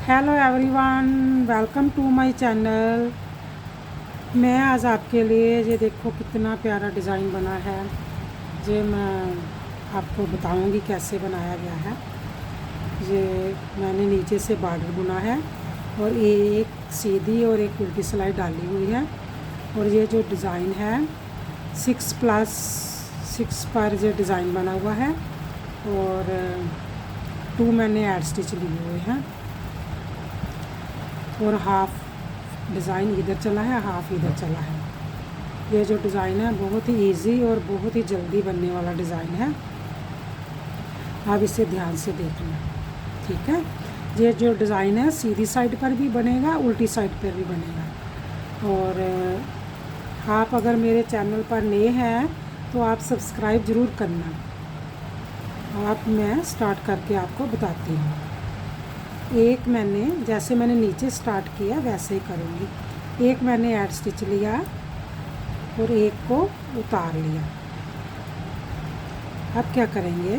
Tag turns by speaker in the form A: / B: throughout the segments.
A: Hello everyone, welcome to my channel. मैं आज आपके लिए ये देखो कितना प्यारा डिज़ाइन बना है। ये मैं आपको बताऊंगी कैसे बनाया गया है। ये मैंने नीचे से बॉर्डर बुना है और एक सीधी और एक उल्टी सिलाई डाली हुई है। और ये जो डिज़ाइन है 6+6 पर ये डिज़ाइन बना हुआ है और 2 मैंने एड स्टिच लिए हुए हैं और हाफ डिज़ाइन इधर चला है, हाफ इधर चला है। ये जो डिज़ाइन है बहुत ही इजी और बहुत ही जल्दी बनने वाला डिज़ाइन है। आप इसे ध्यान से देखना, ठीक है। ये जो डिज़ाइन है सीधी साइड पर भी बनेगा, उल्टी साइड पर भी बनेगा। और आप अगर मेरे चैनल पर नए हैं तो आप सब्सक्राइब ज़रूर करना। आप मैं स्टार्ट करके आपको बताती हूँ। एक मैंने जैसे मैंने नीचे स्टार्ट किया वैसे ही करूँगी। एक मैंने ऐड स्टिच लिया और एक को उतार लिया। अब क्या करेंगे,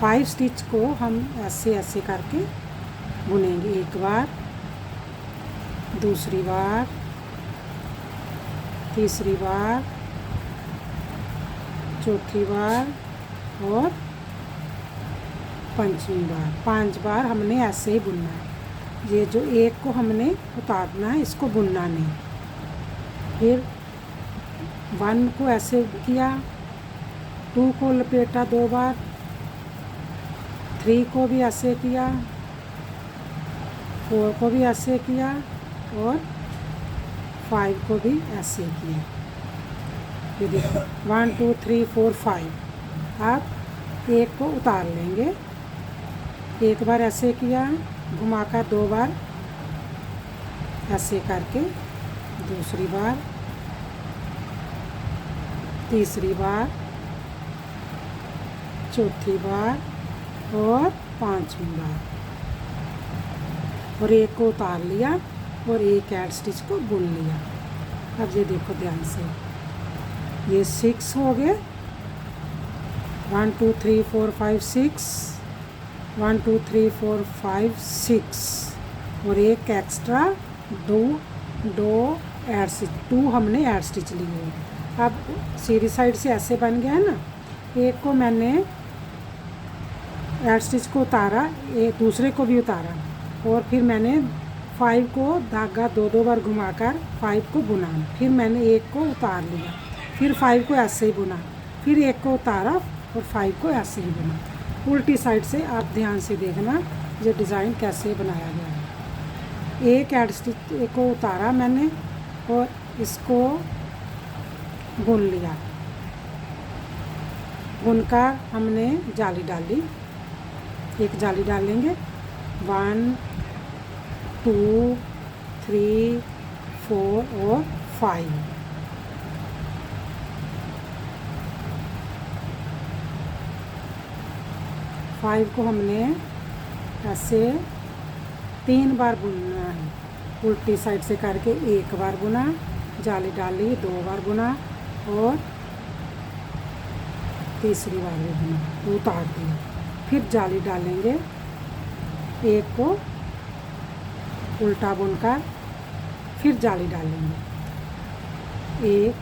A: 5 स्टिच को हम ऐसे ऐसे करके बुनेंगे। एक बार, दूसरी बार, तीसरी बार, चौथी बार और 5वीं बार। 5 बार हमने ऐसे ही बुनना है। ये जो एक को हमने उतारना है, इसको बुनना नहीं। फिर 1 को ऐसे किया, 2 को लपेटा 2 बार, 3 को भी ऐसे किया, 4 को भी ऐसे किया और 5 को भी ऐसे किया। ये देखो 1 2 3 4 5। अब एक को उतार लेंगे। एक बार ऐसे किया, घुमाकर 2 बार ऐसे करके, दूसरी बार, तीसरी बार, चौथी बार और 5वीं बार। और एक को उतार लिया और एक ऐड स्टिच को बुन लिया। अब ये देखो ध्यान से, ये 6 हो गए। 1 2 3 4 5 6, 1 2 3 4 5 6 और एक एक्स्ट्रा दो ऐड स्टिच, 2 हमने ऐड स्टिच लिए हैं। अब सीधी साइड से ऐसे बन गया है ना। एक को मैंने ऐड स्टिच को उतारा, एक दूसरे को भी उतारा और फिर मैंने 5 को धागा 2 बार घुमाकर 5 को बुना। फिर मैंने एक को उतार लिया, फिर 5 को ऐसे ही बुना, फिर एक को उतारा और 5 को ऐसे ही बुना। उल्टी साइड से आप ध्यान से देखना ये डिज़ाइन कैसे बनाया गया है। एक ऐड स्टिच एक को उतारा मैंने और इसको बुन लिया। बुनकर हमने जाली डाली, एक जाली डालेंगे। 1 2 3 4 और 5। को हमने ऐसे 3 बार बुनना है। उल्टी साइड से करके 1 बार बुना, जाली डाली, 2 बार बुना और तीसरी बार भी बुना, उतार दिया। फिर जाली डालेंगे, एक को उल्टा बुनकर फिर जाली डालेंगे। 1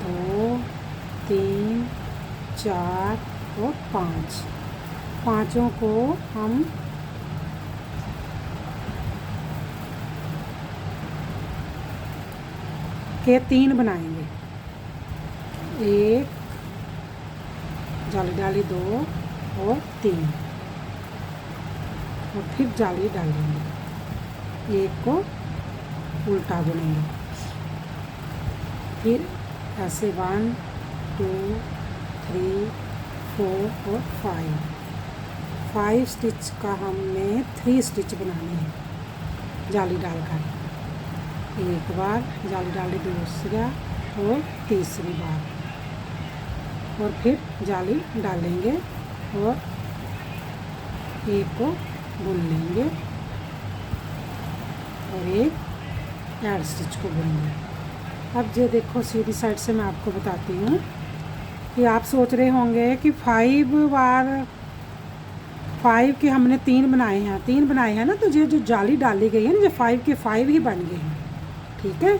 A: 2 3 4 और 5। पाँचों को हम के 3 बनाएंगे। 1 जाली डाली, 2 और 3 और फिर जाली डालेंगे। एक को उल्टा बुनेंगे। फिर ऐसे 1 2 3 4 और 5 स्टिच का हमने 3 स्टिच बनाने हैं जाली डालकर। एक बार जाली डाली, दूसरा और तीसरी बार और फिर जाली डालेंगे और एक को बुन लेंगे और एक ऐड स्टिच को बुनेंगे। अब ये देखो सीधी साइड से मैं आपको बताती हूँ कि आप सोच रहे होंगे कि 5 5 के हमने 3 बनाए हैं, 3 बनाए हैं ना, तो ये जो जाली डाली गई है ना, जो 5 के 5 ही बन गए हैं। ठीक है,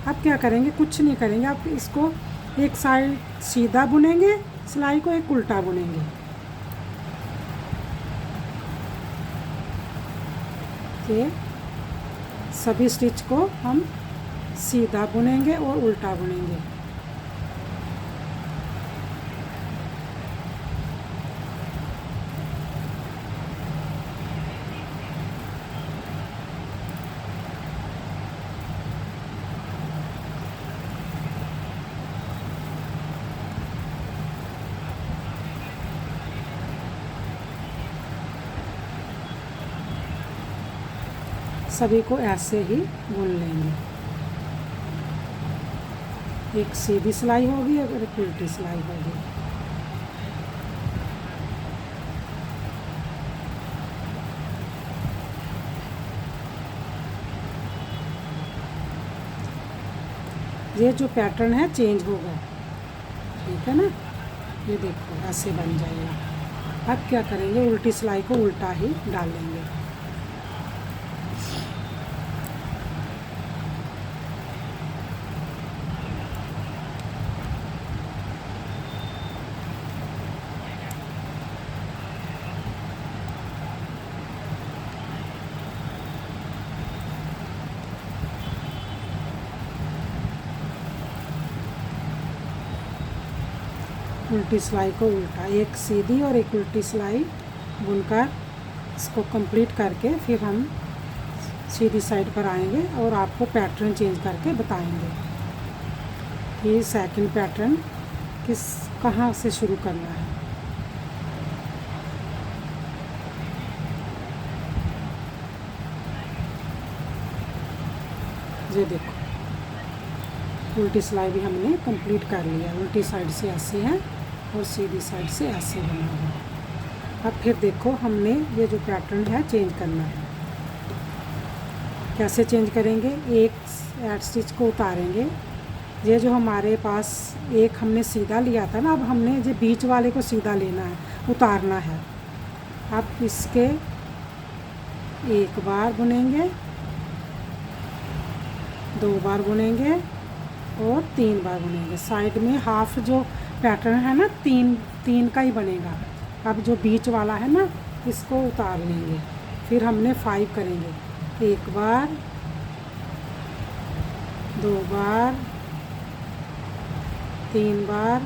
A: अब क्या करेंगे, कुछ नहीं करेंगे, आप इसको एक साइड सीधा बुनेंगे सिलाई को, एक उल्टा बुनेंगे। ये सभी स्टिच को हम सीधा बुनेंगे और उल्टा बुनेंगे। सभी को ऐसे ही बुन लेंगे। एक सीधी सिलाई होगी और एक उल्टी सिलाई होगी। ये जो पैटर्न है चेंज होगा, ठीक है ना। ये देखो ऐसे बन जाएगा। अब क्या करेंगे, उल्टी सिलाई को उल्टा ही डालेंगे। उल्टी सिलाई को उल्टा, एक सीधी और एक उल्टी सिलाई बुनकर इसको कंप्लीट करके फिर हम सीधी साइड पर आएंगे और आपको पैटर्न चेंज करके बताएंगे कि सेकंड पैटर्न कहाँ से शुरू करना है। ये देखो उल्टी सिलाई भी हमने कंप्लीट कर लिया। उल्टी साइड से ऐसे है और सीधी साइड से ऐसे बना है। अब फिर देखो हमने ये जो पैटर्न है चेंज करना है। कैसे चेंज करेंगे, एक एड स्टिच को उतारेंगे। ये जो हमारे पास एक हमने सीधा लिया था ना, अब हमने जो बीच वाले को सीधा लेना है, उतारना है। अब इसके एक बार बुनेंगे, 2 बार बुनेंगे और 3 बार बुनेंगे। साइड में हाफ जो पैटर्न है ना, तीन का ही बनेगा। अब जो बीच वाला है ना, इसको उतार लेंगे। फिर हमने 5 करेंगे, 1 बार, 2 बार, 3 बार,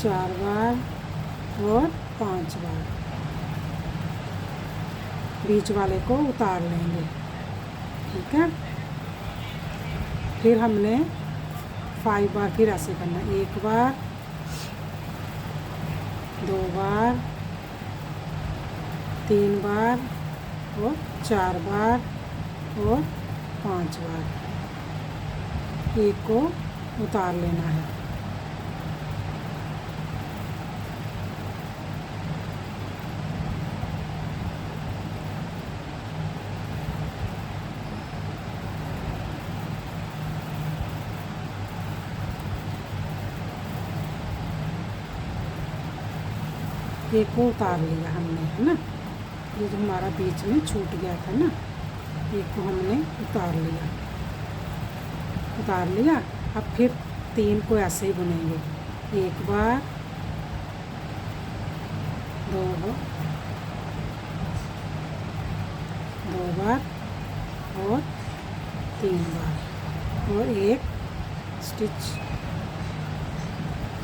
A: 4 बार और 5 बार। बीच वाले को उतार लेंगे, ठीक है। फिर हमने 5 बार फिर ऐसे करना, 1 बार, 2 बार, 3 बार और 4 बार और 5 बार। एक को उतार लेना है। एक को उतार लिया हमने, है ना। ये जो हमारा बीच में छूट गया था ना, एक को हमने उतार लिया। अब फिर 3 को ऐसे ही बुनेंगे, 1 बार, 2 बार और 3 बार और एक स्टिच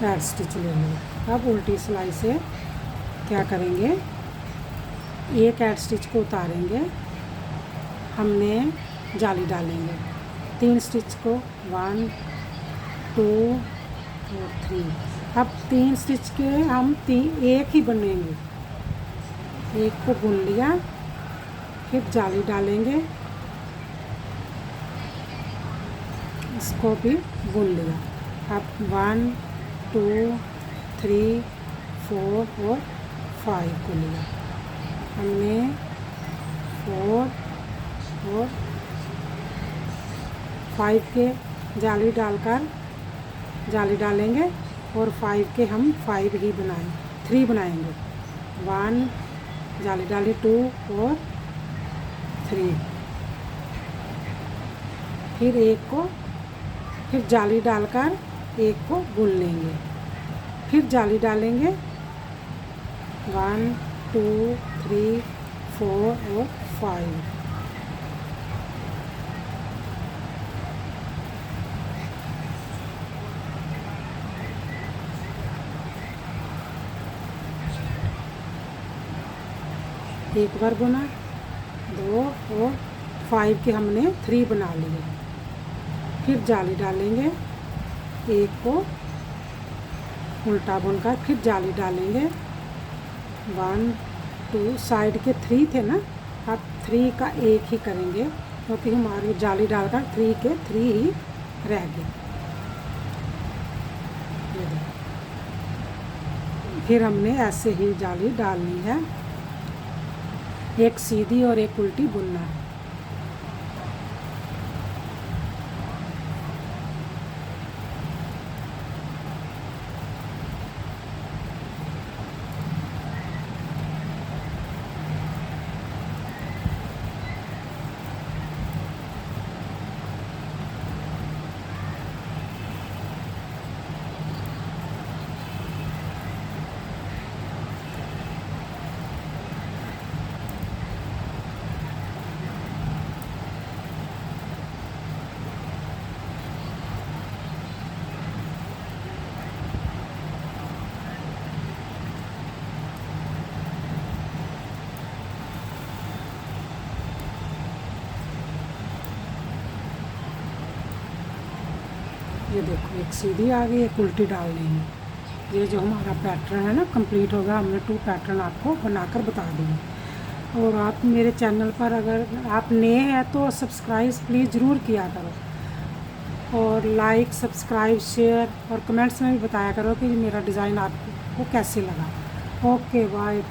A: एड स्टिच ले लेंगे। अब उल्टी सिलाई से क्या करेंगे, एक एड स्टिच को उतारेंगे, हमने जाली डालेंगे। 3 स्टिच को 1 2 और 3। अब 3 स्टिच के हम एक ही बुनेंगे। एक को बुन लिया, फिर जाली डालेंगे, इसको भी बुन लिया। अब 1 2 3 4 और 5 को लिया हमने, 4 और 5 के जाली डालेंगे और 5 के हम 5 ही 3 बनाएंगे। 1 जाली डाली, 2 और 3, फिर एक को फिर जाली डालकर एक को बुन लेंगे, फिर जाली डालेंगे 1 2 3 4 और 5। एक बार बुना, 2 और 5 के हमने 3 बना लिए, फिर जाली डालेंगे, एक को उल्टा बुनकर फिर जाली डालेंगे 1 2, साइड के 3 थे ना, अब 3 का एक ही करेंगे क्योंकि हमारी जाली डालकर 3 के 3 ही रह गए। ये देखो, फिर हमने ऐसे ही जाली डालनी है, एक सीधी और एक उल्टी बुनना है। ये देखो, एक सीधी आ गई, एक उल्टी डाल देंगे। ये जो हमारा पैटर्न है ना कंप्लीट होगा। हमने 2 पैटर्न आपको बनाकर बता दिए। और आप मेरे चैनल पर अगर आप नए हैं तो सब्सक्राइब प्लीज़ ज़रूर किया करो, और लाइक सब्सक्राइब शेयर और कमेंट्स में भी बताया करो कि मेरा डिज़ाइन आपको कैसे लगा। Okay bye.